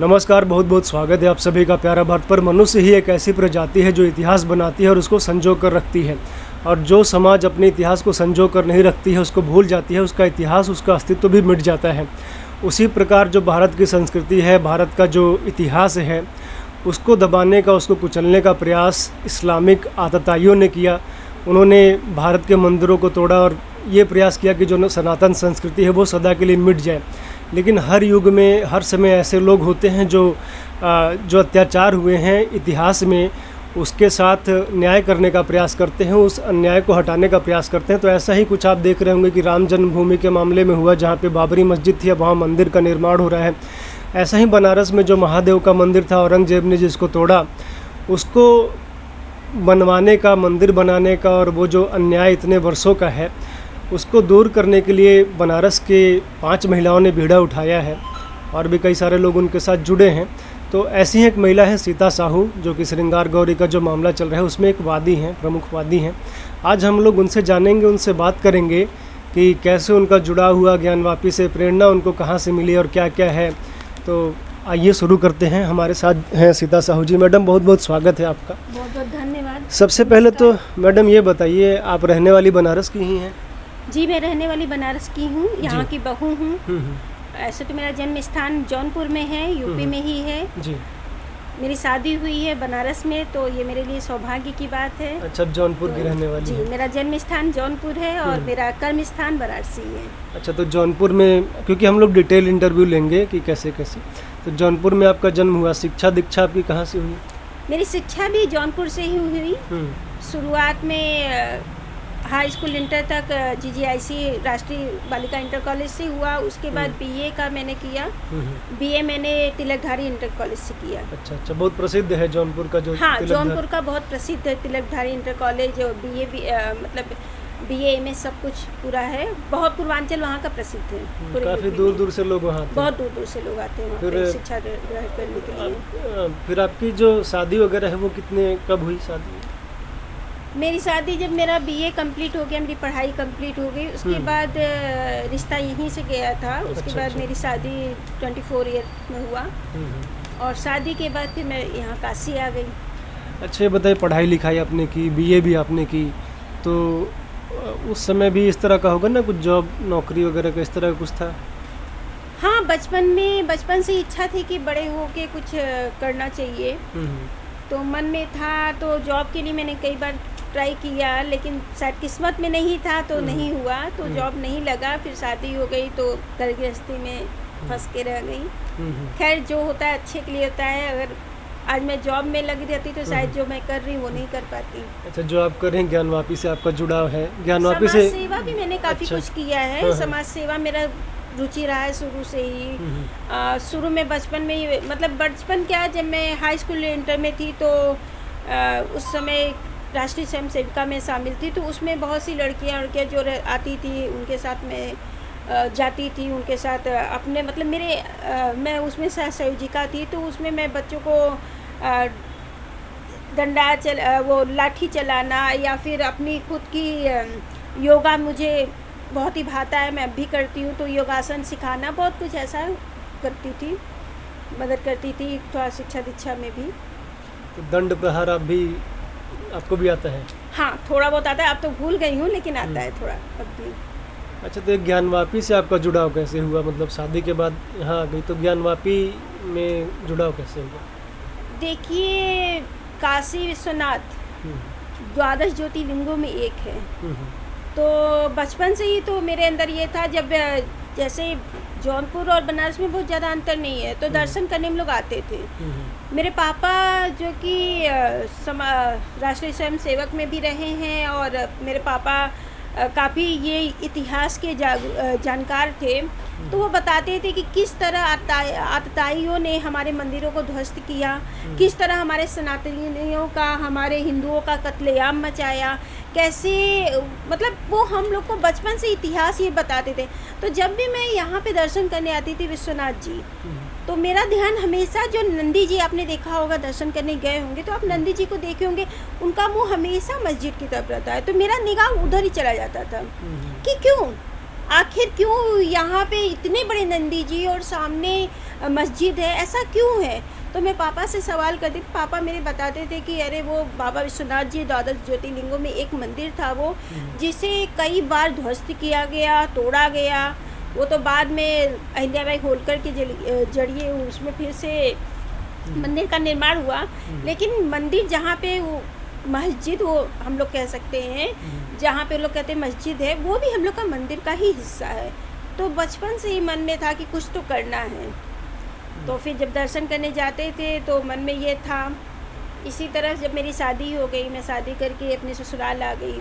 नमस्कार, बहुत बहुत स्वागत है आप सभी का प्यारा भारत पर। मनुष्य ही एक ऐसी प्रजाति है जो इतिहास बनाती है और उसको संजो कर रखती है, और जो समाज अपने इतिहास को संजो कर नहीं रखती है, उसको भूल जाती है, उसका इतिहास, उसका अस्तित्व भी मिट जाता है। उसी प्रकार जो भारत की संस्कृति है, भारत का जो इतिहास है, उसको दबाने का, उसको कुचलने का प्रयास इस्लामिक आतताइयों ने किया। उन्होंने भारत के मंदिरों को तोड़ा और ये प्रयास किया कि जो सनातन संस्कृति है वो सदा के लिए मिट जाए। लेकिन हर युग में, हर समय ऐसे लोग होते हैं जो अत्याचार हुए हैं इतिहास में, उसके साथ न्याय करने का प्रयास करते हैं, उस अन्याय को हटाने का प्रयास करते हैं। तो ऐसा ही कुछ आप देख रहे होंगे कि राम जन्मभूमि के मामले में हुआ, जहाँ पे बाबरी मस्जिद थी, अब वहाँ मंदिर का निर्माण हो रहा है। ऐसा ही बनारस में जो महादेव का मंदिर था, औरंगजेब ने जिसको तोड़ा, उसको बनवाने का, मंदिर बनाने का, और वो जो अन्याय इतने वर्षों का है उसको दूर करने के लिए बनारस के 5 महिलाओं ने बीड़ा उठाया है, और भी कई सारे लोग उनके साथ जुड़े हैं। तो ऐसी ही एक महिला है सीता साहू, जो कि श्रृंगार गौरी का जो मामला चल रहा है उसमें एक वादी हैं, प्रमुख वादी हैं। आज हम लोग उनसे जानेंगे, उनसे बात करेंगे कि कैसे उनका जुड़ा हुआ ज्ञानवापी से प्रेरणा उनको कहाँ से मिली और क्या क्या है। तो आइए शुरू करते हैं। हमारे साथ हैं सीता साहू जी। मैडम, बहुत बहुत स्वागत है आपका। बहुत बहुत धन्यवाद। सबसे पहले तो मैडम ये बताइए, आप रहने वाली बनारस की ही हैं? जी, मैं रहने वाली बनारस की हूँ, यहाँ की बहू हूँ। ऐसे तो मेरा जन्म स्थान जौनपुर में है, यूपी में ही है जी। मेरी शादी हुई है बनारस में, तो ये मेरे लिए सौभाग्य की बात है। अच्छा, जौनपुर की रहने वाली जी, मेरा जन्म स्थान जौनपुर है और मेरा कर्म स्थान वाराणसी है। अच्छा, तो जौनपुर में, क्योंकि हम लोग डिटेल इंटरव्यू लेंगे कि कैसे कैसे, तो जौनपुर में आपका जन्म हुआ। शिक्षा दीक्षा आपकी कहाँ से हुई? मेरी शिक्षा भी जौनपुर से ही हुई। शुरुआत में हाई स्कूल इंटर तक GGIC राष्ट्रीय बालिका इंटर कॉलेज से हुआ। उसके बाद BA का मैंने किया। BA मैंने तिलकधारी इंटर कॉलेज से किया। अच्छा अच्छा, बहुत प्रसिद्ध है जौनपुर का जो। हाँ, जौनपुर का बहुत प्रसिद्ध है तिलकधारी इंटर कॉलेज, और BA भी मतलब BA में सब कुछ पूरा है। बहुत पूर्वांचल वहाँ का प्रसिद्ध है। काफ़ी दूर दूर से लोग वहाँ, बहुत दूर दूर से लोग आते हैं वहाँ पे शिक्षा ग्रहण करने के लिए। फिर आपकी जो शादी वगैरह है वो कब हुई शादी? मेरी शादी जब मेरा BA कंप्लीट हो गया, मेरी पढ़ाई कंप्लीट हो गई, उसके बाद रिश्ता यहीं से गया था। उसके बाद मेरी शादी 24 ईयर में हुआ, और शादी के बाद फिर मैं यहाँ काशी आ गई। अच्छा, ये बताइए, पढ़ाई लिखाई आपने की, BA भी आपने की, तो उस समय भी इस तरह का होगा ना, कुछ जॉब नौकरी वगैरह का इस तरह का कुछ था? हाँ, बचपन से इच्छा थी कि बड़े हो के कुछ करना चाहिए, तो मन में था। तो जॉब के लिए मैंने कई बार ट्राई किया, लेकिन शायद किस्मत में नहीं था तो नहीं हुआ, तो जॉब नहीं लगा। फिर शादी हो गई तो घर गृहस्थी में फंस के रह गई। खैर, जो होता है अच्छे के लिए होता है। अगर आज मैं जॉब में लगी रहती तो शायद जो मैं कर रही हूँ वो नहीं कर पाती। अच्छा, जो आप कर रहे हैं, ज्ञानवापी से आपका जुड़ाव है? ज्ञानवापी से समाज सेवा भी मैंने काफ़ी कुछ किया है। समाज सेवा मेरा रुचि रहा है शुरू से ही। शुरू में बचपन में, मतलब बचपन क्या, जब मैं हाई स्कूल इंटर में थी तो उस समय राष्ट्रीय स्वयं सेविका में शामिल थी। तो उसमें बहुत सी लड़कियां जो आती थी उनके साथ मैं जाती थी, उनके साथ अपने, मतलब मैं उसमें सहयोजिका थी। तो उसमें मैं बच्चों को वो लाठी चलाना, या फिर अपनी खुद की योगा मुझे बहुत ही भाता है, मैं अब भी करती हूँ। तो योगासन सिखाना, बहुत कुछ ऐसा करती थी, मदद करती थी, थोड़ा शिक्षा दीक्षा में भी। तो दंड प्रहार आपको भी आता है? हाँ, थोड़ा बहुत आता है। अब तो भूल गई हूँ, लेकिन आता है थोड़ा अब भी। अच्छा, तो एक ज्ञानवापी से आपका जुड़ाव कैसे हुआ? मतलब शादी के बाद यहाँ आ गई, तो ज्ञानवापी में जुड़ाव कैसे हुआ? देखिए, काशी विश्वनाथ 12 ज्योतिर्लिंगों में एक है। तो बचपन से ही तो मेरे अंदर ये था, जब जैसे जौनपुर और बनारस में बहुत ज़्यादा अंतर नहीं है, तो दर्शन करने हम लोग आते थे। मेरे पापा, जो कि राष्ट्रीय स्वयं सेवक में भी रहे हैं, और मेरे पापा काफ़ी ये इतिहास के जानकार थे, तो वो बताते थे कि किस तरह आतताइयों ने हमारे मंदिरों को ध्वस्त किया, किस तरह हमारे सनातनियों का, हमारे हिंदुओं का कत्लेआम मचाया, कैसे, मतलब वो हम लोग को बचपन से इतिहास ये बताते थे। तो जब भी मैं यहाँ पे दर्शन करने आती थी विश्वनाथ जी, तो मेरा ध्यान हमेशा, जो नंदी जी आपने देखा होगा, दर्शन करने गए होंगे तो आप नंदी जी को देखे होंगे, उनका मुंह हमेशा मस्जिद की तरफ रहता है। तो मेरा निगाह उधर ही चला जाता था कि क्यों आखिर क्यों यहाँ पे इतने बड़े नंदी जी और सामने मस्जिद है, ऐसा क्यों है? तो मैं पापा से सवाल करती थी, पापा मेरे बताते थे कि अरे वो बाबा विश्वनाथ जी द्वादश ज्योतिर्लिंगों में एक मंदिर था वो, जिसे कई बार ध्वस्त किया गया, तोड़ा गया। वो तो बाद में अहिल्याबाई होलकर के जरिए उसमें फिर से मंदिर का निर्माण हुआ, लेकिन मंदिर जहाँ पे वो मस्जिद, वो हम लोग कह सकते हैं, जहाँ पे लोग कहते हैं मस्जिद है, वो भी हम लोग का मंदिर का ही हिस्सा है। तो बचपन से ही मन में था कि कुछ तो करना है। तो फिर जब दर्शन करने जाते थे तो मन में ये था। इसी तरह जब मेरी शादी हो गई, मैं शादी करके अपने ससुराल आ गई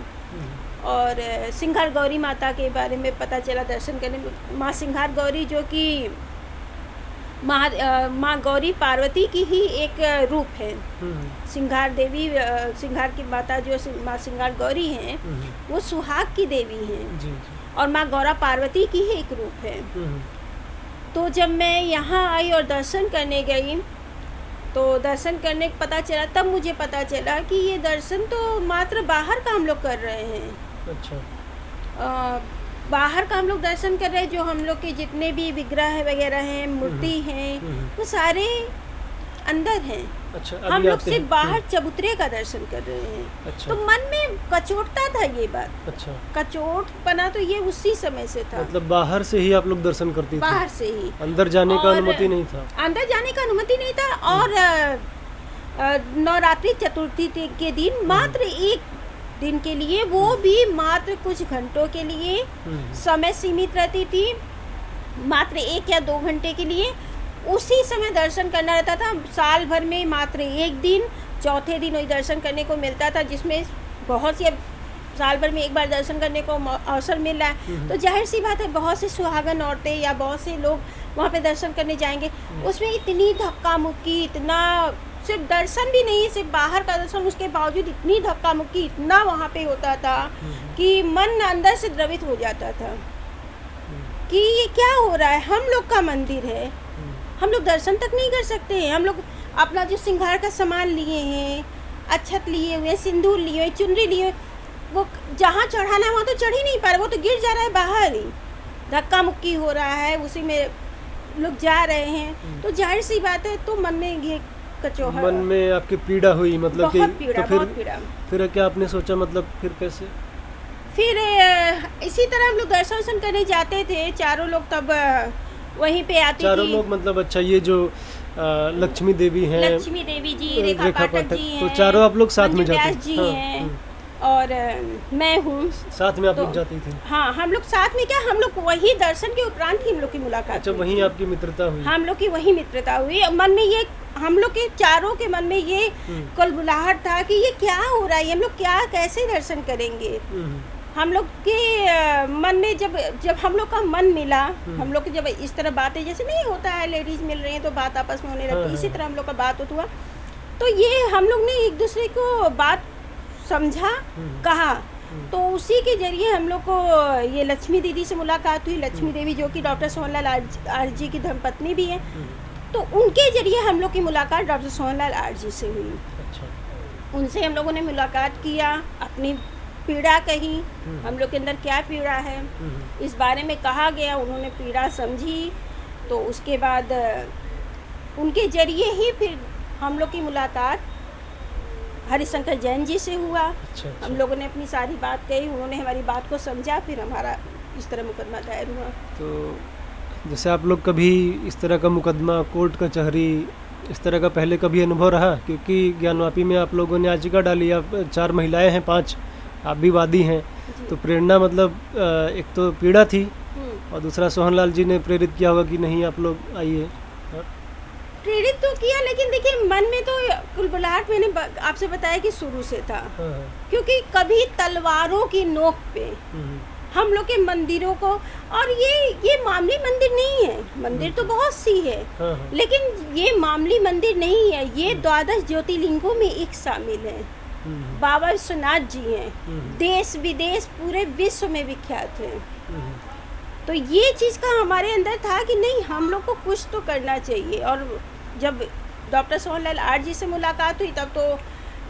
और सिंघार गौरी माता के बारे में पता चला दर्शन करने में। माँ सिंघार गौरी जो कि माँ गौरी पार्वती की ही एक रूप है। सिंघार देवी, सिंघार की माता जो माँ सिंघार गौरी हैं, वो सुहाग की देवी हैं और माँ गौरा पार्वती की ही एक रूप है। तो जब मैं यहाँ आई और दर्शन करने गई तो दर्शन करने पता चला, तब मुझे पता चला कि ये दर्शन तो मात्र बाहर का हम लोग कर रहे हैं। अच्छा। बाहर का हम लोग दर्शन कर रहे हैं। जो हम लोग के जितने भी विग्रह वगैरह हैं, मूर्ति हैं, वो सारे अंदर हैं। अच्छा, हम लोग सिर्फ बाहर चबूतरे का दर्शन कर रहे हैं। अच्छा। तो मन में कचोटता था ये बात। अच्छा। कचोट बना तो ये उसी समय से था। मतलब बाहर से ही आप लोग दर्शन करती थी? बाहर से ही, अंदर जाने का अनुमति नहीं था? अंदर जाने का अनुमति नहीं था। और नवरात्रि चतुर्थी के दिन मात्र एक दिन के लिए, वो भी मात्र कुछ घंटों के लिए समय सीमित रहती थी, मात्र 1 या 2 घंटे के लिए उसी समय दर्शन करना रहता था। साल भर में मात्र एक दिन, चौथे दिन वही दर्शन करने को मिलता था, जिसमें बहुत सी, साल भर में एक बार दर्शन करने को अवसर मिल रहा है तो जाहिर सी बात है बहुत से सुहागन औरतें या बहुत से लोग वहाँ पे दर्शन करने जाएंगे। उसमें इतनी धक्का मुक्की, इतना, सिर्फ दर्शन भी नहीं, सिर्फ बाहर का दर्शन, उसके बावजूद इतनी धक्का मुक्की, इतना वहाँ पे होता था कि मन अंदर से द्रवित हो जाता था कि ये क्या हो रहा है। हम लोग का मंदिर है, हम लोग दर्शन तक नहीं कर सकते हैं। हम लोग अपना जो श्रृंगार का सामान लिए हैं, अक्षत लिए हुए, सिंदूर लिए हुए, चुनरी लिए हुए, वो जहाँ चढ़ाना है वहाँ तो चढ़ ही नहीं पा रहा, वो तो गिर जा रहा है बाहर ही, धक्का मुक्की हो रहा है, उसी में लोग जा रहे हैं। तो जाहिर सी बात है, तो मन में ये कचोहट, मन में आपकी पीड़ा हुई, मतलब बहुत कि पीड़ा, तो बहुत पीड़ा। फिर क्या आपने सोचा, मतलब फिर कैसे? फिर इसी तरह हम लोग दर्शन करने जाते थे, चारों लोग तब वहीं पे आती थी। चारों लोग मतलब, अच्छा, ये जो लक्ष्मी देवी हैं, लक्ष्मी देवी जी, रेखा पाठक जी हैं, तो चारों आप लोग साथ में मंजू जाते व्यास जी हाँ, हैं और मैं हूँ। साथ में आप तो लोग जाती थी? हाँ, हम लोग साथ में, क्या हम लोग वही दर्शन के उपरांत ही हम लोग की मुलाकात अच्छा, हुई वहीं थी। आपकी मित्रता हुई? हम लोग की वही मित्रता हुई। मन में ये, हम लोग के चारों के मन में ये कुलबुलाहट था कि ये क्या हो रहा है, हम लोग क्या, कैसे दर्शन करेंगे। हम लोग के मन में जब हम लोग का मन मिला, हम लोग की जब इस तरह बातें, जैसे नहीं होता है लेडीज मिल रही हैं तो बात आपस में होने लगती है, इसी तरह हम लोग का बात हुआ। तो ये हम लोग ने एक दूसरे को बात समझा, कहा, तो उसी के जरिए हम लोग को ये लक्ष्मी दीदी से मुलाकात हुई। लक्ष्मी देवी जो कि डॉक्टर सोहनलाल आर्य जी की धर्मपत्नी भी हैं, तो उनके जरिए हम लोग की मुलाकात डॉक्टर सोहनलाल आर्य जी से हुई। अच्छा। उनसे हम लोगों ने मुलाकात किया, अपनी पीड़ा कही, हम लोग के अंदर क्या पीड़ा है इस बारे में कहा गया, उन्होंने पीड़ा समझी। तो उसके बाद उनके जरिए ही फिर हम लोग की मुलाकात हरिशंकर जैन जी से हुआ। अच्छा। हम लोगों ने अपनी सारी बात कही, उन्होंने हमारी बात को समझा, फिर हमारा इस तरह मुकदमा दायर हुआ। तो जैसे आप लोग कभी इस तरह का मुकदमा, कोर्ट कचहरी, इस तरह का पहले कभी अनुभव रहा? क्योंकि ज्ञानवापी में आप लोगों ने याचिका डाली, आप 4 महिलाएं हैं, 5 आप भी वादी हैं, तो प्रेरणा, मतलब एक तो पीड़ा थी और दूसरा सोहनलाल जी ने प्रेरित किया होगा कि नहीं आप लोग आइए। प्रेरित तो किया, लेकिन देखिए मन में तो कुलबुलाहट मैंने आपसे बताया कि शुरू से था। क्योंकि कभी तलवारों की नोक पे हम लोग के मंदिरों को, और ये मामूली मंदिर नहीं है, मंदिर तो बहुत सी है, लेकिन ये मामूली मंदिर नहीं है, ये द्वादश ज्योतिर्लिंगों में एक शामिल है। बाबा विश्वनाथ जी हैं, देश विदेश पूरे विश्व में विख्यात हैं। तो ये चीज़ का हमारे अंदर था कि नहीं, हम लोग को कुछ तो करना चाहिए। और जब डॉक्टर सोहनलाल आर्य जी से मुलाकात हुई, तब तो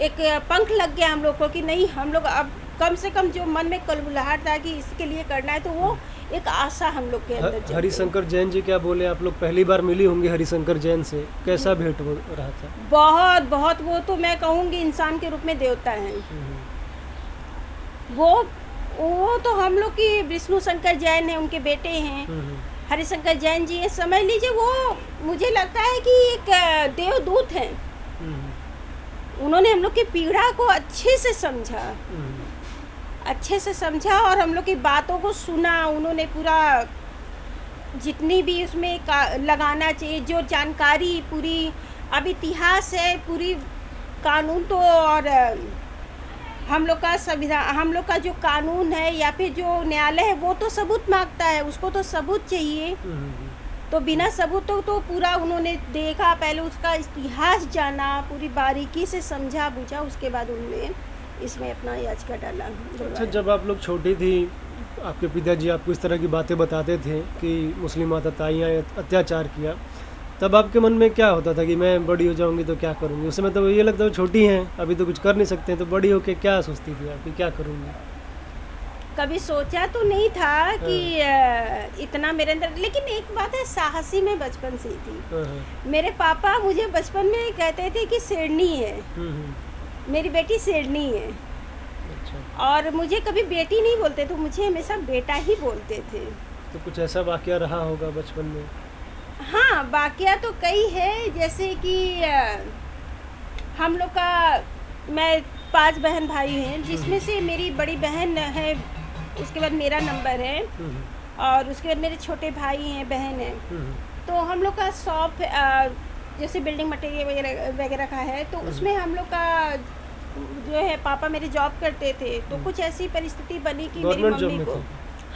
एक पंख लग गया हम लोग को कि नहीं, हम लोग अब कम से कम जो मन में कलबुलाहट था कि इसके लिए करना है, तो वो एक आशा हम लोग के अंदर जगी। हरिशंकर जैन जी क्या बोले? आप लोग पहली बार मिली होंगी हरिशंकर जैन से, कैसा भेंट हो रहा था? बहुत बहुत, वो तो मैं कहूँगी इंसान के रूप में देवता हैं। वो तो हम लोग की विष्णु शंकर जैन है, उनके बेटे हैं हरिशंकर जैन जी है, समझ लीजिए। वो मुझे लगता है कि एक देवदूत हैं। उन्होंने हम लोग की पीड़ा को अच्छे से समझा और हम लोग की बातों को सुना। उन्होंने पूरा जितनी भी उसमें लगाना चाहिए जो जानकारी, पूरी अब इतिहास है, पूरी कानून तो, और हम लोग का संविधान, हम लोग का जो कानून है या फिर जो न्यायालय है, वो तो सबूत मांगता है, उसको तो सबूत चाहिए। तो बिना सबूतों तो पूरा उन्होंने देखा, पहले उसका इतिहास जाना, पूरी बारीकी से समझा बुझा, उसके बाद उन्होंने इसमें अपना याचिका डाला। अच्छा, जब आप लोग छोटी थी, आपके पिताजी आपको इस तरह की बातें बताते थे कि मुस्लिम माता ताइयाँ अत्याचार किया, तब आपके मन में क्या होता था कि मैं बड़ी हो जाऊंगी तो क्या करूंगी? उस समय तो ये लगता है छोटी हैं, अभी तो कुछ कर नहीं सकते हैं, तो बड़ी होके क्या सोचती थी आप कि क्या करूंगी? कभी सोचा तो नहीं था कि इतना मेरे अंदर, लेकिन एक बात है, साहसी में बचपन से ही थी। मेरे पापा मुझे बचपन में कहते थे कि शेरनी है, मेरी बेटी शेरनी है। अच्छा। और मुझे कभी बेटी नहीं बोलते थे, मुझे हमेशा बेटा ही बोलते थे। तो कुछ ऐसा वाकया रहा होगा बचपन में? हाँ, वाकया तो कई है, जैसे कि हम लोग का, मैं 5 बहन भाई हैं, जिसमें से मेरी बड़ी बहन है, उसके बाद मेरा नंबर है, और उसके बाद मेरे छोटे भाई हैं, बहन हैं। तो हम लोग का शॉप जैसे बिल्डिंग मटेरियल वगैरह का है, तो उसमें हम लोग का जो है, पापा मेरे जॉब करते थे। तो कुछ ऐसी परिस्थिति बनी कि मेरी मम्मी को,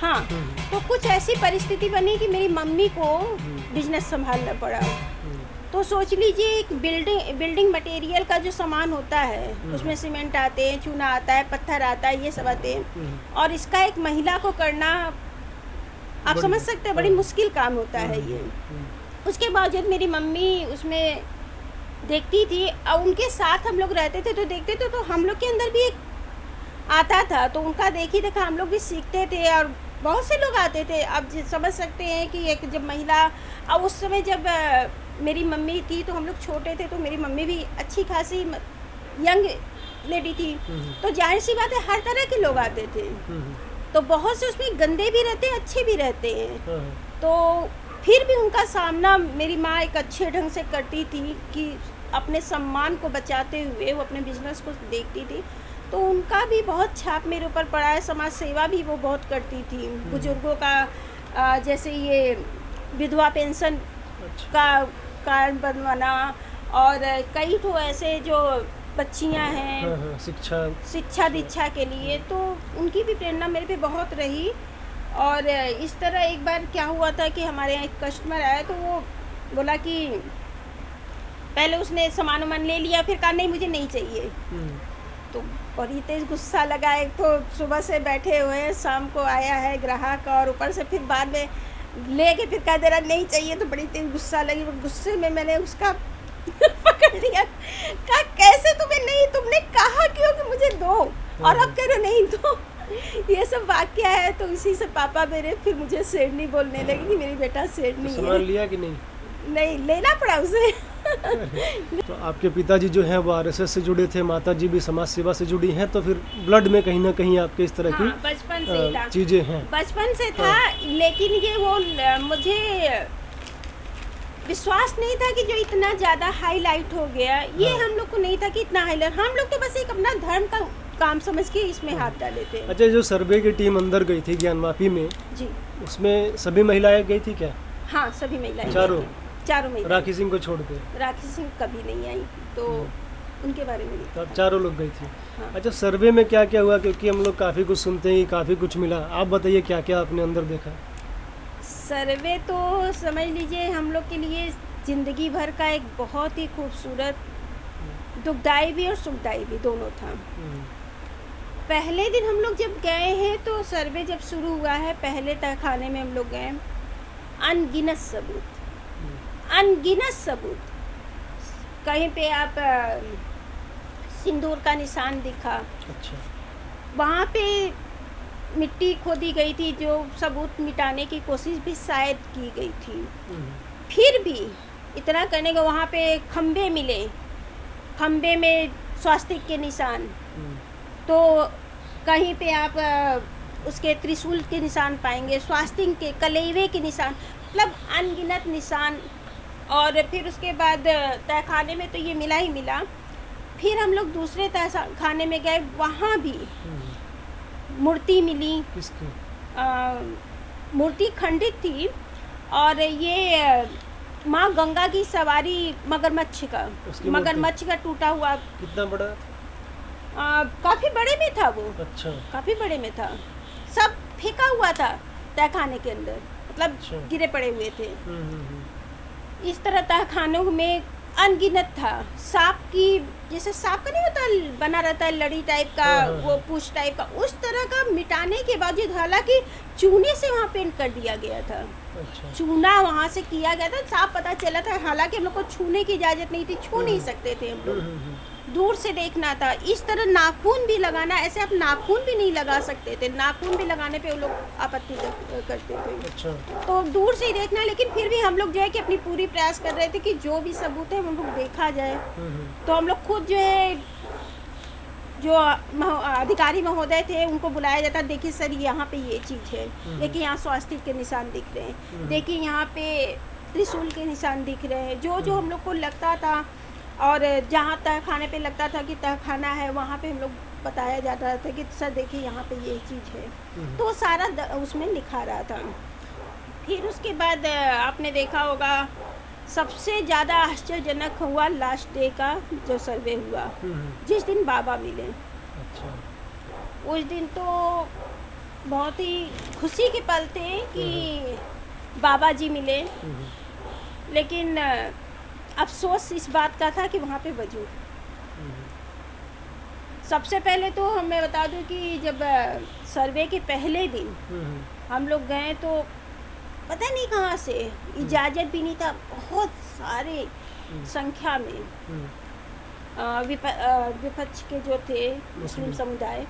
हाँ, तो कुछ ऐसी परिस्थिति बनी कि मेरी मम्मी को बिजनेस संभालना पड़ा। तो सोच लीजिए, एक बिल्डिंग मटेरियल का जो सामान होता है, उसमें सीमेंट आते हैं, चूना आता है, पत्थर आता है, ये सब आते हैं, और इसका एक महिला को करना, आप समझ सकते हैं, बड़ी मुश्किल काम होता है ये। उसके बावजूद मेरी मम्मी उसमें देखती थी, और उनके साथ हम लोग रहते थे, तो देखते थे, तो हम लोग के अंदर भी एक आता था, तो उनका देखा हम लोग भी सीखते थे, और बहुत से लोग आते थे। अब समझ सकते हैं कि एक जब महिला, और उस समय जब मेरी मम्मी थी तो हम लोग छोटे थे, तो मेरी मम्मी भी अच्छी खासी यंग लेडी थी, तो जाहिर सी बात है हर तरह के लोग आते थे। तो बहुत से उसमें गंदे भी रहते हैं, अच्छे भी रहते हैं। तो फिर भी उनका सामना मेरी माँ एक अच्छे ढंग से करती थी कि अपने सम्मान को बचाते हुए वो अपने बिजनेस को देखती थी। तो उनका भी बहुत छाप मेरे ऊपर पड़ा है। समाज सेवा भी वो बहुत करती थी। बुजुर्गों का जैसे ये विधवा पेंशन का कार्ड बनवाना, और कई तो ऐसे जो बच्चियां हैं शिक्षा दीक्षा के लिए, तो उनकी भी प्रेरणा मेरे पे बहुत रही। और इस तरह एक बार क्या हुआ था कि हमारे यहाँ एक कस्टमर आया, तो वो बोला कि पहले उसने सामान वामान ले लिया, फिर कहा नहीं मुझे नहीं चाहिए। तो बड़ी तेज गुस्सा लगा। एक तो सुबह से बैठे हुए हैं, शाम को आया है ग्राहक, और ऊपर से फिर बाद में लेके फिर कह दे रहा नहीं चाहिए, तो बड़ी तेज गुस्सा लगी। गुस्से में मैंने उसका पकड़ लिया, कहा कैसे तुम्हें नहीं, तुमने कहा क्यों कि मुझे दो, और अब कह रहे नहीं दो। ये सब वाक्य है। तो इसी से पापा मेरे फिर मुझे शेरनी बोलने लगे कि मेरी बेटा शेरनी है। सामान लिया कि नहीं? नहीं, लेना पड़ा उसे। तो आपके पिताजी जो हैं वो आरएसएस से जुड़े थे, माता जी भी समाज सेवा से जुड़ी हैं, तो फिर ब्लड में कहीं ना कहीं आपके इस तरह की बचपन से था, चीजें हैं। बचपन से था। लेकिन ये वो मुझे विश्वास नहीं था कि जो इतना ज़्यादा हाईलाइट हो गया, ये हम लोग को नहीं था कि इतना हाईलाइट। हम लोग तो बस एक अपना धर्म का काम समझ के इसमें हाथ डाले थे। अच्छा, जो सर्वे की टीम अंदर गई थी ज्ञानवापी में जी, उसमें सभी महिलाएं गई थी क्या? हाँ, सभी महिलाएं, चारों महिलाएं। राखी सिंह को छोड़ के? राखी सिंह कभी नहीं आई, तो उनके बारे में नहीं। तो आप चारों लोग गई थी। हाँ। अच्छा, सर्वे में क्या क्या हुआ? क्योंकि हम लोग काफ़ी कुछ सुनते हैं, काफ़ी कुछ मिला। आप बताइए क्या क्या आपने अंदर देखा? सर्वे तो समझ लीजिए हम लोग के लिए ज़िंदगी भर का एक बहुत ही खूबसूरत, दुखदाई भी और सुखदाई भी दोनों था। पहले दिन हम लोग जब गए हैं, तो सर्वे जब शुरू हुआ है, पहले तहखाने में हम लोग गए, अनगिनत सबूत, कहीं पे आप सिंदूर का निशान दिखा। अच्छा। वहाँ पे मिट्टी खोदी गई थी, जो सबूत मिटाने की कोशिश भी शायद की गई थी। फिर भी इतना करने के वहाँ पे खम्भे मिले, खम्भे में स्वास्तिक के निशान, तो कहीं पे आप उसके त्रिशूल के निशान पाएंगे, स्वास्तिक के, कलेवे के निशान, मतलब अनगिनत निशान। और फिर उसके बाद तहखाने में तो ये मिला ही मिला। फिर हम लोग दूसरे तहखाने में गए, वहाँ भी मूर्ति मिली। किसकी? मूर्ति खंडित थी और ये माँ गंगा की सवारी मगरमच्छ का, मगरमच्छ का टूटा हुआ। कितना बड़ा? काफ़ी बड़े में था वो। अच्छा। काफ़ी बड़े में था, सब फेंका हुआ था तहखाने के अंदर, मतलब अच्छा। गिरे पड़े हुए थे। इस तरह तहखानों में अनगिनत था। सांप की, जैसे सांप का नहीं होता बना रहता है लड़ी टाइप का, वो पूछ टाइप का, उस तरह का मिटाने के बावजूद, हालांकि चूने से वहाँ पेंट कर दिया गया था। अच्छा। चूना वहाँ से किया गया था, साफ पता चला था। हालांकि हम लोग को छूने की इजाज़त नहीं थी, छू नहीं सकते थे हम लोग, दूर से देखना था। इस तरह नाखून भी लगाना, ऐसे आप नाखून भी नहीं लगा सकते थे, नाखून भी लगाने पे वो लोग आपत्ति करते थे। अच्छा। तो दूर से ही देखना, लेकिन फिर भी हम लोग जो है कि अपनी पूरी प्रयास कर रहे थे कि जो भी सबूत है हम लोग देखा जाए। तो हम लोग खुद जो है, जो अधिकारी महोदय थे उनको बुलाया जाता, देखिए सर यहाँ पे ये चीज़ है, देखिए यहाँ स्वास्तिक के निशान दिख रहे हैं, देखिए यहाँ पे त्रिशूल के निशान दिख रहे हैं, जो जो हम लोग को लगता था। और जहाँ तहखाने पे लगता था कि तहखाना है, वहाँ पे हम लोग बताया जाता था कि सर देखिए यहाँ पे ये चीज़ है, तो सारा उसमें लिखा रहा था। फिर उसके बाद आपने देखा होगा सबसे ज़्यादा आश्चर्यजनक हुआ लास्ट डे का जो सर्वे हुआ, जिस दिन बाबा मिले। अच्छा। उस दिन तो बहुत ही खुशी के पल थे कि बाबा जी मिले, लेकिन अफसोस इस बात का था कि वहाँ पे वजूद। सबसे पहले तो मैं बता दूं कि जब सर्वे के पहले दिन हम लोग गए तो पता नहीं कहाँ से इजाज़त भी नहीं था, बहुत सारे संख्या में विपक्ष के जो थे मुस्लिम समुदाय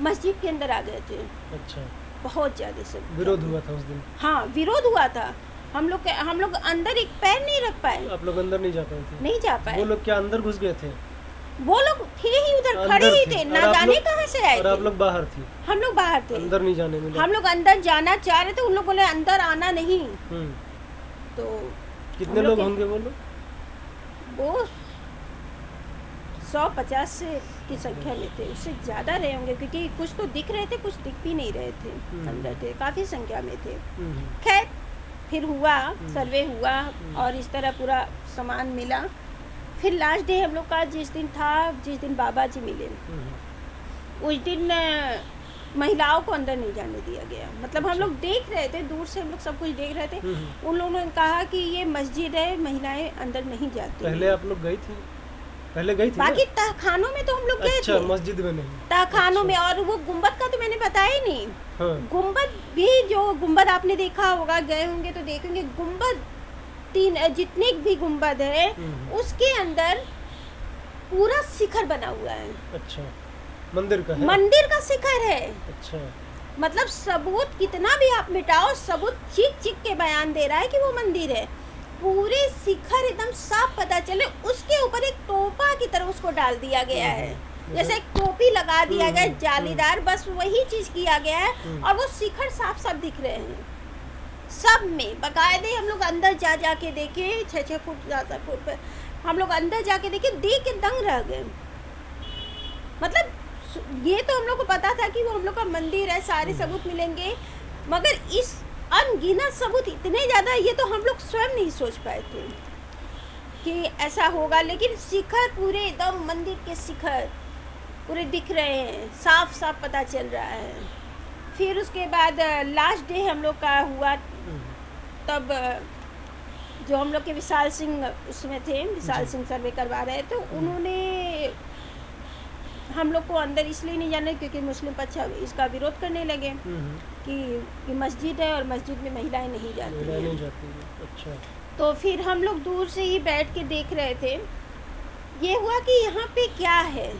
मस्जिद के अंदर आ गए थे। अच्छा। बहुत ज़्यादा सब विरोध हुआ था उस दिन? हाँ, विरोध हुआ था। हम लोग अंदर एक पैर नहीं रख पाए। आप लोग अंदर नहीं जा पाए थे? नहीं जा पाए। वो लोग क्या अंदर घुस गए थे? वो लोग थे ही उधर, खड़े ही थे, ना जाने कहाँ से आए और थे। आप लोग बाहर थी? हम लोग बाहर थे, अंदर नहीं जाने मिला। हम लोग अंदर जाना चाह रहे थे, उन लोग बोले अंदर आना नहीं। तो कितने लोग होंगे वो लोग? वो 150 से की संख्या में थे, उससे ज़्यादा रहे होंगे, क्योंकि कुछ तो दिख रहे थे, कुछ दिख भी नहीं रहे थे, अंदर थे, काफ़ी संख्या में थे। खैर फिर हुआ, सर्वे हुआ और इस तरह पूरा सामान मिला। फिर लास्ट डे हम लोग का जिस दिन था, जिस दिन बाबा जी मिले, उस दिन महिलाओं को अंदर नहीं जाने दिया गया। मतलब हम लोग देख रहे थे, दूर से हम लोग सब कुछ देख रहे थे। उन लोगों ने कहा कि ये मस्जिद है, महिलाएं अंदर नहीं जाती। पहले आप लोग गई थी? पहले गई थी? बाकी तहखानों में तो हम लोग गए अच्छा, थे। मस्जिद में नहीं? तहखानों में। और वो गुम्बद का तो मैंने बताया ही नहीं। हाँ। गुम्बद भी, जो गुम्बद आपने देखा होगा, गए होंगे तो देखेंगे, गुम्बद 3 जितने भी गुम्बद है उसके अंदर पूरा शिखर बना हुआ है। अच्छा, मंदिर का है? मंदिर का शिखर है। अच्छा। मतलब सबूत कितना भी आप मिटाओ, सबूत चीख चीख के बयान दे रहा है कि वो मंदिर है। पूरे शिखर एकदम साफ पता चले, उसके ऊपर एक टोपा की तरह उसको डाल दिया गया है, जैसे एक टोपी लगा दिया गया जालीदार, बस वही चीज किया गया है। और वो शिखर साफ साफ दिख रहे हैं सब में, बकायदे। हम लोग अंदर जा के देखे, 6-6 फुट 7 फुट पे हम लोग अंदर जाके देखे, देख के दंग रह गए। मतलब ये तो हम लोग को पता था कि वो हम लोग का मंदिर है, सारे सबूत मिलेंगे, मगर इस अनगिनत सबूत इतने ज़्यादा, ये तो हम लोग स्वयं नहीं सोच पाए थे कि ऐसा होगा। लेकिन शिखर पूरे एकदम मंदिर के शिखर पूरे दिख रहे हैं, साफ साफ पता चल रहा है। फिर उसके बाद लास्ट डे हम लोग का हुआ, तब जो हम लोग के विशाल सिंह उसमें थे, विशाल सिंह सर्वे करवा रहे थे, उन्होंने हम लोग को अंदर इसलिए नहीं जाने क्योंकि मुस्लिम पक्ष इसका विरोध करने लगे कि मस्जिद है और मस्जिद में महिलाएं नहीं जाती हैं। अच्छा। तो फिर हम लोग दूर से ही बैठ के देख रहे थे। ये हुआ कि यहाँ पे क्या है,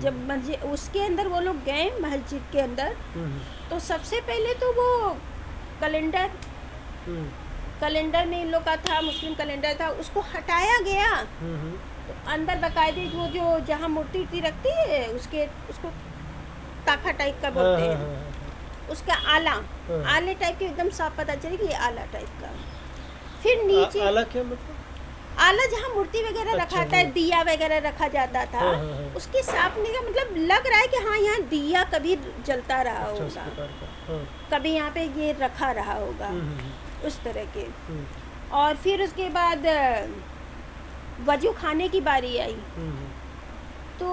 जब मस्जिद उसके अंदर वो लोग गए मस्जिद के अंदर, तो सबसे पहले तो वो कैलेंडर में इन लोग का था, मुस्लिम कैलेंडर था, उसको हटाया गया। तो अंदर बकायदे वो जो जहाँ मूर्ति उर्ति रखती है उसको ताखा टाइप का बोलते हैं, उसका आले टाइप के एकदम साफ पता चले कि ये आला टाइप का। फिर नीचे आला क्या मतलब? आला जहाँ मूर्ति वगैरह रखा था, दिया वगैरह रखा जाता था, उसके साफ नहीं का मतलब लग रहा है कि हाँ यहाँ दिया कभी जलता रहा होगा, कभी यहाँ पे ये रखा रहा होगा, उस तरह के। और फिर उसके बाद वजू खाने की बारी आई, तो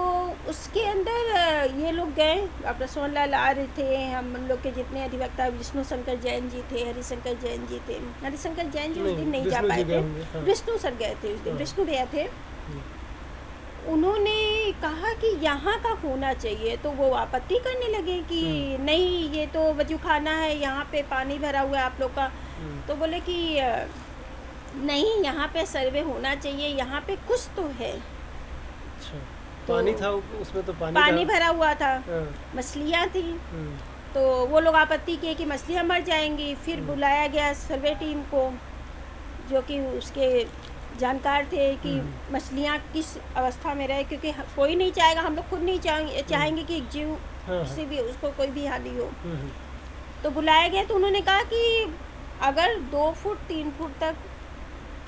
उसके अंदर ये लोग गए, डॉक्टर सोनलाल आ रहे थे, हम लोग के जितने अधिवक्ता विष्णु शंकर जैन जी थे, हरिशंकर जैन जी थे। हरिशंकर जैन जी उस दिन नहीं जा पाए थे, विष्णु सर गए थे उस दिन, विष्णु भैया थे। उन्होंने कहा कि यहाँ का होना चाहिए, तो वो आपत्ति करने लगे कि नहीं ये तो वजू खाना है, यहाँ पे पानी भरा हुआ है आप लोग का। तो बोले कि नहीं यहाँ पे सर्वे होना चाहिए, यहाँ पे कुछ तो है। तो पानी था उसमें, तो पानी भरा हुआ था, मछलियाँ थी, तो वो लोग आपत्ति किए कि मछलियाँ मर जाएंगी। फिर बुलाया गया सर्वे टीम को, जो कि उसके जानकार थे कि मछलियाँ किस अवस्था में रहे, क्योंकि कोई नहीं चाहेगा, हम लोग खुद नहीं चाहेंगे कि जीव से भी उसको कोई भी हानि हो। तो बुलाया गया, तो उन्होंने कहा कि अगर 2 फुट 3 फुट तक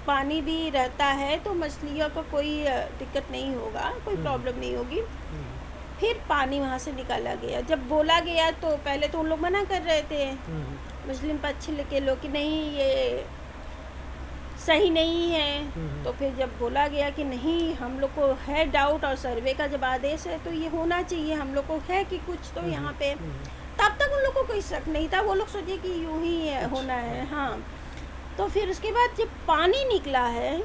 पानी भी रहता है तो मछलियों को कोई दिक्कत नहीं होगा, कोई प्रॉब्लम नहीं होगी। फिर पानी वहाँ से निकाला गया। जब बोला गया तो पहले तो उन लोग मना कर रहे थे, मुस्लिम पक्ष के लोग, कि नहीं ये सही नहीं है। तो फिर जब बोला गया कि नहीं हम लोग को है डाउट, और सर्वे का जब आदेश है तो ये होना चाहिए, हम लोग को है कि कुछ तो यहाँ पे, तब तक उन लोग को कोई शक नहीं था, वो लोग सोचे कि यूं ही होना है। हाँ, तो फिर उसके बाद जब पानी निकला है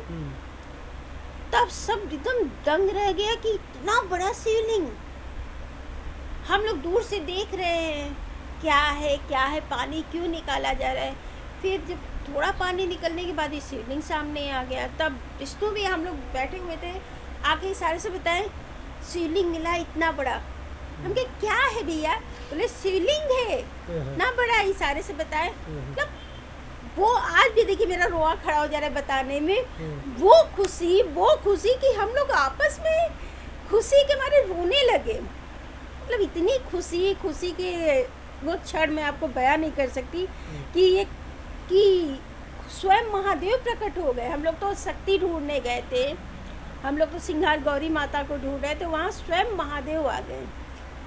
तब सब एकदम दंग रह गया कि इतना बड़ा शिवलिंग हम लोग दूर से देख रहे हैं, क्या है पानी क्यों निकाला जा रहा है। फिर जब थोड़ा पानी निकलने के बाद ये शिवलिंग सामने आ गया, तब विष्णु भी, हम लोग बैठे हुए थे, आके इशारे से बताए शिवलिंग मिला इतना बड़ा। हम कहे क्या है भैया? बोले शिवलिंग है ना बड़ा, इशारे से बताए। मतलब वो आज भी देखिए मेरा रोआ खड़ा हो जा रहा है बताने में। वो खुशी कि हम लोग आपस में खुशी के मारे रोने लगे। मतलब इतनी खुशी के वो क्षण मैं आपको बयान नहीं कर सकती कि स्वयं महादेव प्रकट हो गए। हम लोग तो शक्ति ढूंढने गए थे, हम लोग तो सिंघार गौरी माता को ढूंढ रहे थे, वहाँ स्वयं महादेव आ गए।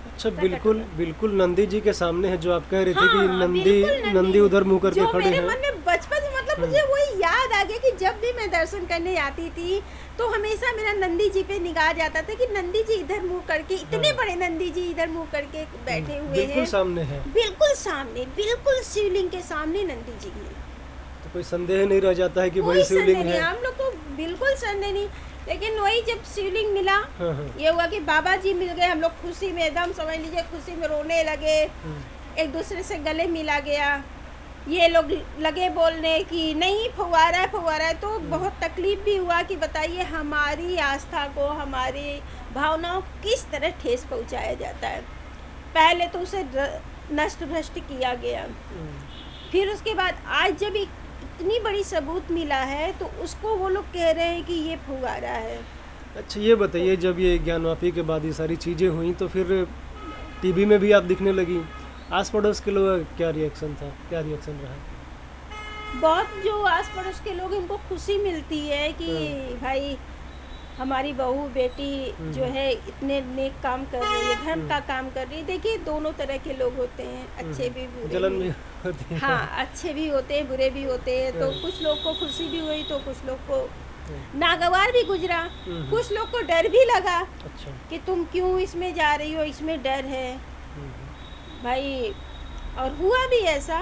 अच्छा, बिल्कुल नंदी जी के सामने है जो आप कह रहे थे कि नंदी उधर मुंह करके खड़े हैं। मेरे मन में बचपन से मतलब मुझे वही याद आ गया कि जब भी मैं दर्शन करने आती थी तो हमेशा मेरा नंदी जी पे निगाह जाता था कि नंदी जी इधर मुंह करके, इतने बड़े नंदी जी इधर मुंह करके बैठे हुए हैं, बिल्कुल सामने, बिल्कुल शिवलिंग के सामने नंदी जी है। तो कोई संदेह नहीं रह जाता है कि वही शिवलिंग है। हम लोग को बिल्कुल संदेह नहीं, लेकिन वही जब शिवलिंग मिला, ये हुआ कि बाबा जी मिल गए, हम लोग खुशी में एकदम समझ लीजिए खुशी में रोने लगे, एक दूसरे से गले मिला गया। ये लोग लगे बोलने कि नहीं फव्वारा है, तो बहुत तकलीफ भी हुआ कि बताइए हमारी आस्था को, हमारी भावनाओं को किस तरह ठेस पहुंचाया जाता है। पहले तो उसे नष्ट भ्रष्ट किया गया, फिर उसके बाद आज जब इतनी बड़ी सबूत मिला है तो उसको वो लोग कह रहे हैं कि ये फव्वारा है। अच्छा, ये बताइए, जब ये ज्ञानवापी के बाद ये सारी चीज़ें हुई तो फिर टीवी में भी आप दिखने लगी, आस पड़ोस के लोग क्या रिएक्शन रहा? बहुत जो आस पड़ोस के लोग, उनको खुशी मिलती है कि भाई हमारी बहू बेटी जो है इतने नेक काम कर रही है, धर्म का काम कर रही है। देखिए दोनों तरह के लोग होते हैं, अच्छे भी बुरे जलन भी होती है। हाँ, अच्छे भी होते हैं बुरे भी होते हैं। तो कुछ लोग को खुशी भी हुई तो कुछ लोग को नागवार भी गुजरा, कुछ लोग को डर भी लगा। अच्छा। कि तुम क्यों इसमें जा रही हो, इसमें डर है भाई। और हुआ भी ऐसा,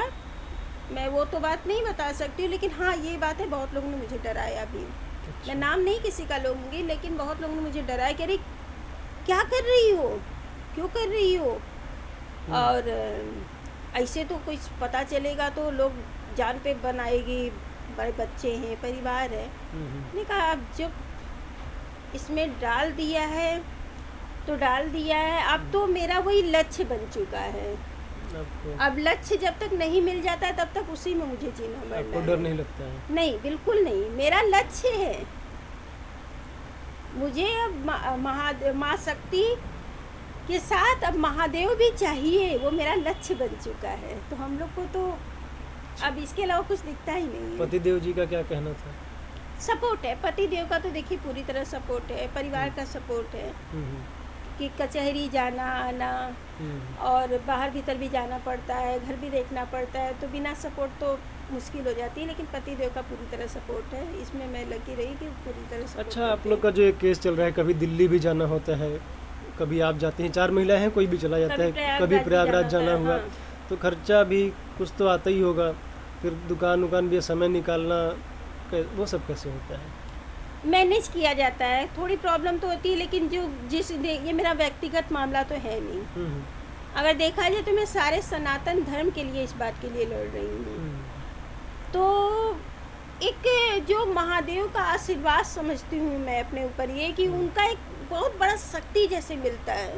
मैं वो तो बात नहीं बता सकती, लेकिन हाँ ये बात है, बहुत लोगों ने मुझे डराया भी। मैं नाम नहीं किसी का लूँगी, लेकिन बहुत लोगों ने मुझे डराया कि अरे क्या कर रही हो, क्यों कर रही हो, और ऐसे तो कुछ पता चलेगा तो लोग जान पे बनाएगी, बड़े बच्चे हैं, परिवार है। मैंने कहा अब जब इसमें डाल दिया है तो डाल दिया है। अब तो मेरा वही लक्ष्य बन चुका है। आपको अब लक्ष्य जब तक नहीं मिल जाता है तब तक उसी में मुझे जीना आपको मरना डर है। नहीं लगता है? नहीं, बिल्कुल नहीं, मेरा लक्ष्य है। मुझे अब माँ शक्ति के साथ अब महादेव भी चाहिए, वो मेरा लक्ष्य बन चुका है। तो हम लोग को तो अब इसके अलावा कुछ दिखता ही नहीं है। पतिदेव जी का क्या कहना था? सपोर्ट है, पति देव का तो देखिए पूरी तरह सपोर्ट है, परिवार का सपोर्ट है हम्म, कि कचहरी जाना आना हम्म। और बाहर भीतर भी जाना पड़ता है, घर भी देखना पड़ता है, तो बिना सपोर्ट तो मुश्किल हो जाती है। लेकिन पति देव का पूरी तरह सपोर्ट है, इसमें मैं लगी रही कि पूरी तरह सपोर्ट अच्छा, आप करते लोग का जो एक केस चल रहा है, कभी दिल्ली भी जाना होता है, कभी आप जाते हैं, 4 महिलाएं हैं, कोई भी चला जाता है, कभी प्रयागराज जाना हुआ, हाँ। तो खर्चा भी कुछ तो आता ही होगा, फिर दुकान भी समय निकालना, वो सब कैसे होता है? मैनेज किया जाता है। थोड़ी प्रॉब्लम तो होती है, लेकिन ये मेरा व्यक्तिगत मामला तो है नहीं। हम्म, अगर देखा जाए तो मैं सारे सनातन धर्म के लिए इस बात के लिए लड़ रही हूँ। हम्म, तो एक जो महादेव का आशीर्वाद समझती हूँ मैं अपने ऊपर, ये कि उनका एक बहुत बड़ा शक्ति जैसे मिलता है,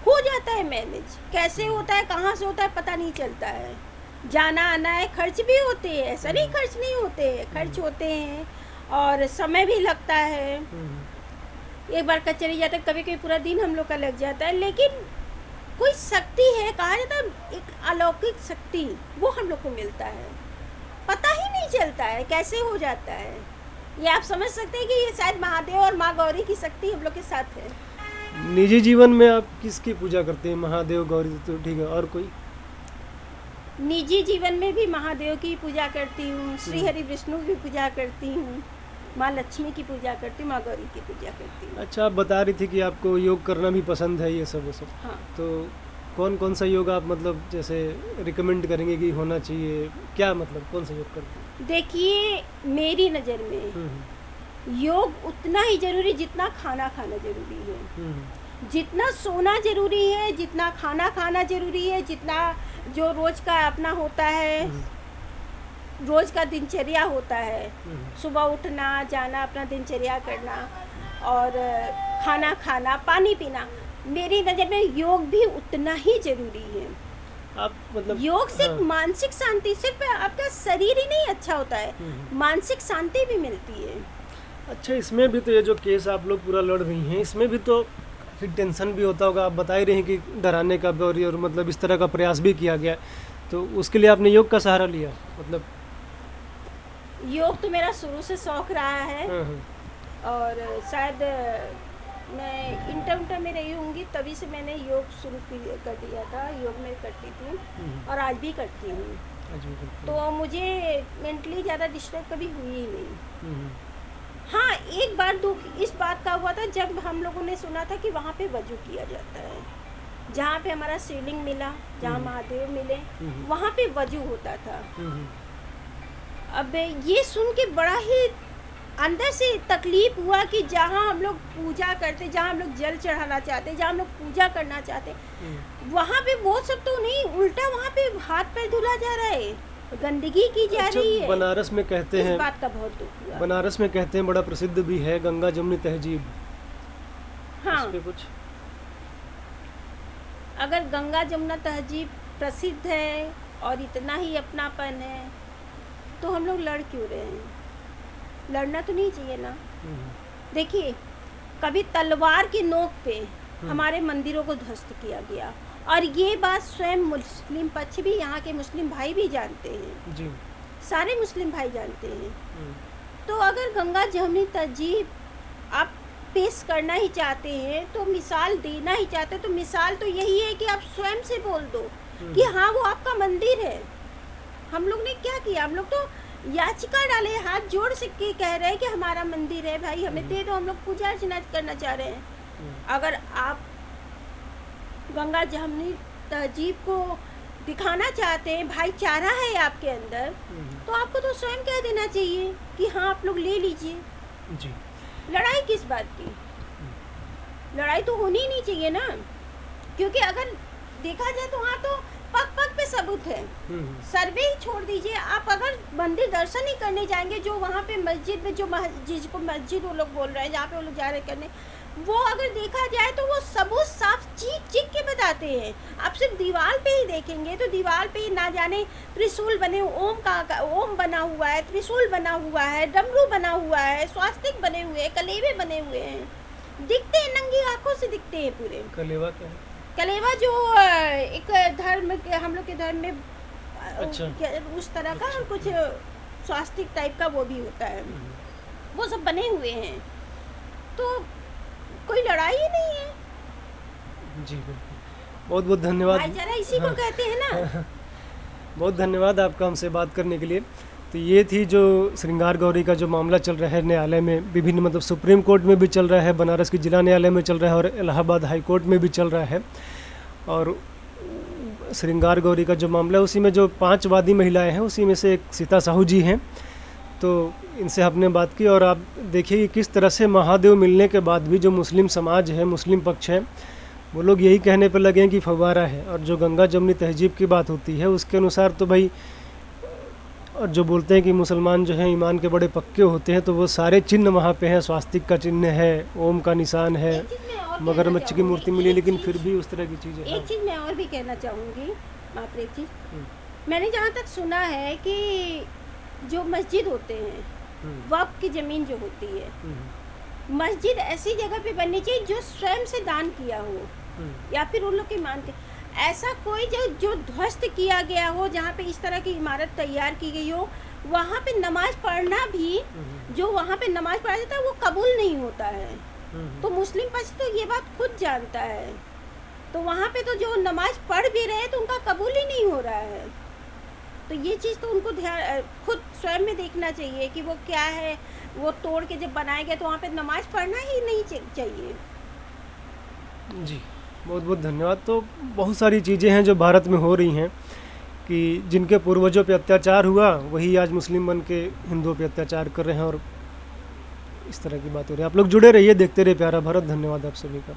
हो जाता है मैनेज। कैसे होता है, कहाँ से होता है, पता नहीं चलता है। जाना आना है, खर्च भी होते हैं, ऐसा नहीं खर्च नहीं होते हैं, खर्च होते हैं और समय भी लगता है। एक बार कचहरी जाते कभी कभी पूरा दिन हम लोग का लग जाता है, लेकिन कोई शक्ति है, कहा जाता है एक अलौकिक शक्ति, वो हम लोग को मिलता है, पता ही नहीं चलता है कैसे हो जाता है। ये आप समझ सकते हैं कि ये शायद महादेव और माँ गौरी की शक्ति हम लोग के साथ है। निजी जीवन में आप किसकी पूजा करते हैं? महादेव, गौरी तो ठीक है, और कोई? निजी जीवन में भी महादेव की पूजा करती हूँ, श्री हरि विष्णु की पूजा करती हूँ, माँ लक्ष्मी की पूजा करती हूँ, माँ गौरी की पूजा करती हूँ। अच्छा, आप बता रही थी कि आपको योग करना भी पसंद है, ये सब हाँ, तो कौन कौन सा योग आप मतलब जैसे रिकमेंड करेंगे कि होना चाहिए, क्या मतलब कौन सा योग करते हैं? देखिए मेरी नज़र में योग उतना ही जरूरी जितना खाना खाना जरूरी है, जितना सोना जरूरी है, जितना खाना खाना जरूरी है, जितना जो रोज का अपना होता है, रोज का दिनचर्या होता है, सुबह उठना जाना, अपना दिनचर्या करना और खाना खाना, पानी पीना, मेरी नज़र में योग भी उतना ही जरूरी है। आप मतलब योग से हाँ, मानसिक शांति, सिर्फ आपका शरीर ही नहीं अच्छा होता है, मानसिक शांति भी मिलती है। अच्छा, इसमें भी तो ये जो केस आप लोग पूरा लड़ रही हैं, इसमें भी तो काफ़ी टेंशन भी होता होगा। आप बता ही रहे हैं कि डराने का भी और मतलब इस तरह का प्रयास भी किया गया, तो उसके लिए आपने योग का सहारा लिया? मतलब योग तो मेरा शुरू से शौक रहा है हाँ, और शायद मैं इंटर में रही होंगी तभी से मैंने योग शुरू कर दिया था। योग में करती थी और आज भी करती हूँ, आज भी करते हैं। तो मुझे मेंटली ज़्यादा डिस्टर्ब कभी हुई ही नहीं। हम्म, हाँ, एक बार दुख इस बात का हुआ था जब हम लोगों ने सुना था कि वहाँ पे वजू किया जाता है, जहाँ पे हमारा शिवलिंग मिला, जहाँ महादेव मिले, वहाँ पे वजू होता था। अब ये सुन के बड़ा ही अंदर से तकलीफ हुआ कि जहाँ हम लोग पूजा करते, जहाँ हम लोग जल चढ़ाना चाहते, जहाँ हम लोग पूजा करना चाहते, वहाँ पे वो सब तो नहीं, उल्टा वहाँ पे हाथ पैर धुला जा रहा है, गंदगी की जा अच्छा, रही है। बनारस में कहते इस हैं, बात का बहुत दुख हुआ। बनारस में कहते हैं, बड़ा प्रसिद्ध भी है, गंगा जमुनी तहजीब। हाँ, इस पे कुछ? अगर गंगा जमुना तहजीब प्रसिद्ध है और इतना ही अपनापन है, तो हम लोग लड़ क्यों रहे हैं? लड़ना तो नहीं चाहिए ना। देखिए, कभी तलवार की नोक पे हमारे मंदिरों को ध्वस्त किया गया, और ये बात स्वयं मुस्लिम पक्ष भी, यहाँ के मुस्लिम भाई भी जानते हैं, जी। सारे मुस्लिम भाई जानते हैं। तो अगर गंगा जमुनी तहजीब आप पेश करना ही चाहते हैं, तो मिसाल देना ही चाहते हैं, तो मिसाल तो यही है कि आप स्वयं से बोल दो कि हाँ वो आपका मंदिर है। हम लोग ने क्या किया, हम लोग तो याचिका डाले, हाथ जोड़ से के कह रहे हैं कि हमारा मंदिर है भाई, हमें दे दो, हम लोग पूजा अर्चना करना चाह रहे हैं। अगर आप गंगा जमुनी तहजीब को दिखाना चाहते हैं, भाईचारा है आपके अंदर, तो आपको तो स्वयं कह देना चाहिए कि हाँ आप लोग ले लीजिए। जी। लड़ाई किस बात की? लड़ाई तो होनी ही नहीं चाहिए ना, क्योंकि अगर देखा जाए तो हाँ, तो पग पग पे सबूत है। सर्वे ही छोड़ दीजिए, आप अगर मंदिर दर्शन ही करने जाएंगे, जो वहाँ पे मस्जिद में जिसको मस्जिद वो लोग बोल रहे हैं, जहाँ पे वो लोग जा रहे करने, वो अगर देखा जाए तो वो सबूत साफ चीख चीख के बताते हैं। आप सिर्फ दीवार पे ही देखेंगे तो दीवार पे ही ना जाने त्रिशूल बने, ओम बना हुआ है, त्रिशूल बना हुआ है, डमरू बना हुआ है, स्वास्तिक बने हुए हैं, कलेवे बने हुए हैं, दिखते हैं, नंगी आंखों से दिखते हैं पूरे। कलेवा क्या है? कलेवा जो एक धर्म के, हम लोग के धर्म में अच्छा। उस तरह का और कुछ स्वास्तिक टाइप का वो भी होता है, वो सब बने हुए हैं। तो कोई लड़ाई ही नहीं है। जी बिल्कुल, बहुत बहुत धन्यवाद। भाईचारा इसी को कहते हैं ना। बहुत धन्यवाद आपका हमसे बात करने के लिए। तो ये थी जो श्रृंगार गौरी का जो मामला चल रहा है न्यायालय में, विभिन्न मतलब सुप्रीम कोर्ट में भी चल रहा है, बनारस की जिला न्यायालय में चल रहा है और इलाहाबाद हाई कोर्ट में भी चल रहा है। और श्रृंगार गौरी का जो मामला है उसी में जो 5 वादी महिलाएं हैं उसी में से एक सीता साहू जी हैं। तो इनसे हमने बात की और आप देखिए कि किस तरह से महादेव मिलने के बाद भी जो मुस्लिम समाज है, मुस्लिम पक्ष है, वो लोग यही कहने पर लगे हैं कि फव्वारा है। और जो गंगा जमुनी तहजीब की बात होती है उसके अनुसार तो भाई, और जो बोलते हैं कि मुसलमान जो हैं ईमान के बड़े पक्के होते हैं, तो वो सारे चिन्ह वहाँ पे हैं, स्वास्तिक का चिन्ह है, ओम का निशान है, मगरमच्छ की मूर्ति मिली, लेकिन फिर भी उस तरह की चीज़ें। एक चीज़ मैं और भी कहना चाहूँगी, मात्र एक चीज़, मैंने जहाँ तक सुना है कि जो मस्जिद होते हैं, वक्फ की ज़मीन जो होती है, मस्जिद ऐसी जगह पे बननी चाहिए जो स्वयं से दान किया हो, या फिर उन लोग की मानते, ऐसा कोई जो ध्वस्त किया गया हो, जहाँ पे इस तरह की इमारत तैयार की गई हो, वहाँ पे नमाज पढ़ना भी, जो वहाँ पे नमाज पढ़ा जाता है वो कबूल नहीं होता है। तो मुस्लिम पक्ष तो ये बात खुद जानता है, तो वहाँ पे तो जो नमाज पढ़ भी रहे तो उनका कबूल ही नहीं हो रहा है। तो ये चीज़ तो उनको ध्यान खुद स्वयं में देखना चाहिए कि वो क्या है, वो तोड़ के जब बनाए गए तो वहाँ पे नमाज पढ़ना ही नहीं चाहिए। जी बहुत बहुत धन्यवाद। तो बहुत सारी चीज़ें हैं जो भारत में हो रही हैं कि जिनके पूर्वजों पे अत्याचार हुआ वही आज मुस्लिम बन के हिंदुओं पे अत्याचार कर रहे हैं और इस तरह की बात हो रही है। आप लोग जुड़े रहिए, देखते रहिए प्यारा भारत। धन्यवाद आप सभी का।